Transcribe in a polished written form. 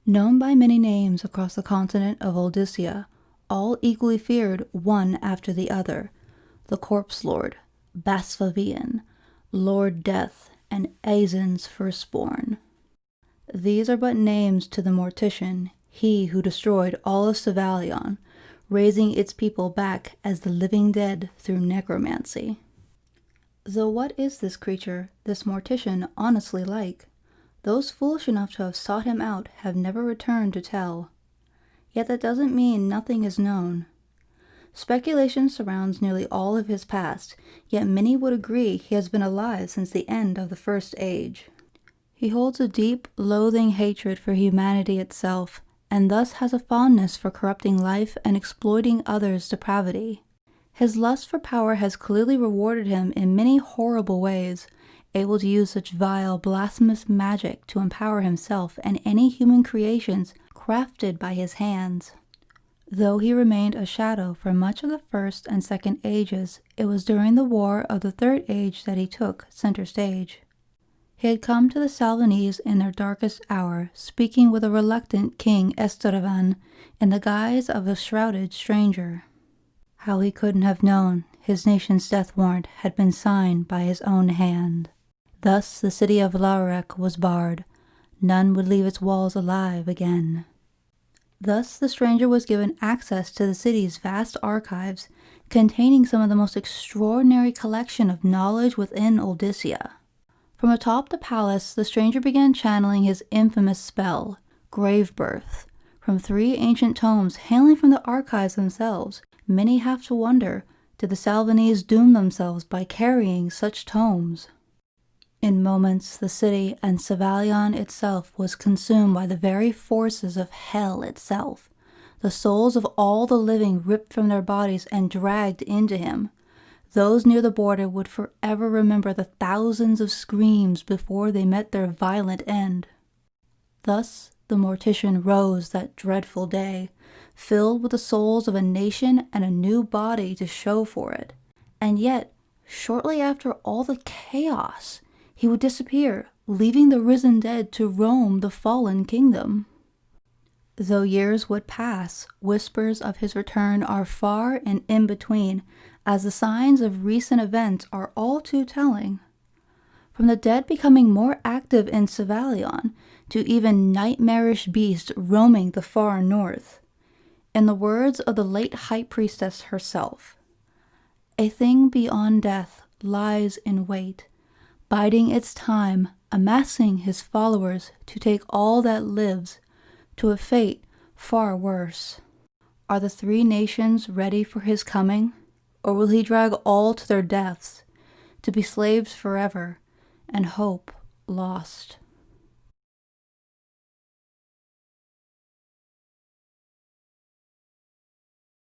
Known by many names across the continent of Olessia, all equally feared one after the other, the Corpse Lord, Basfavian, Lord Death, and Aizen's firstborn. These are but names to the Mortician, he who destroyed all of Sevalion, raising its people back as the living dead through necromancy. Though what is this creature, this Mortician, honestly like? Those foolish enough to have sought him out have never returned to tell. Yet that doesn't mean nothing is known. Speculation surrounds nearly all of his past, yet many would agree he has been alive since the end of the First Age. He holds a deep, loathing hatred for humanity itself, and thus has a fondness for corrupting life and exploiting others' depravity. His lust for power has clearly rewarded him in many horrible ways, able to use such vile, blasphemous magic to empower himself and any human creations crafted by his hands. Though he remained a shadow for much of the First and Second Ages, it was during the War of the Third Age that he took center stage. He had come to the Salvanese in their darkest hour, speaking with a reluctant King Esteravan in the guise of a shrouded stranger. How he couldn't have known his nation's death warrant had been signed by his own hand. Thus the city of Laurek was barred. None would leave its walls alive again. Thus the stranger was given access to the city's vast archives, containing some of the most extraordinary collection of knowledge within Olessia. From atop the palace, the stranger began channeling his infamous spell, Grave Birth, from 3 ancient tomes hailing from the archives themselves. Many have to wonder, did the Salvanese doom themselves by carrying such tomes? In moments, the city and Sevalion itself was consumed by the very forces of hell itself. The souls of all the living ripped from their bodies and dragged into him. Those near the border would forever remember the thousands of screams before they met their violent end. Thus, the Mortician rose that dreadful day, filled with the souls of a nation and a new body to show for it. And yet, shortly after all the chaos, he would disappear, leaving the risen dead to roam the fallen kingdom. Though years would pass, whispers of his return are far and in between, as the signs of recent events are all too telling. From the dead becoming more active in Sevalion, to even nightmarish beasts roaming the far north. In the words of the late High Priestess herself, "A thing beyond death lies in wait, biding its time, amassing his followers to take all that lives, to a fate far worse. Are the 3 nations ready for his coming? Or will he drag all to their deaths, to be slaves forever, and hope lost?"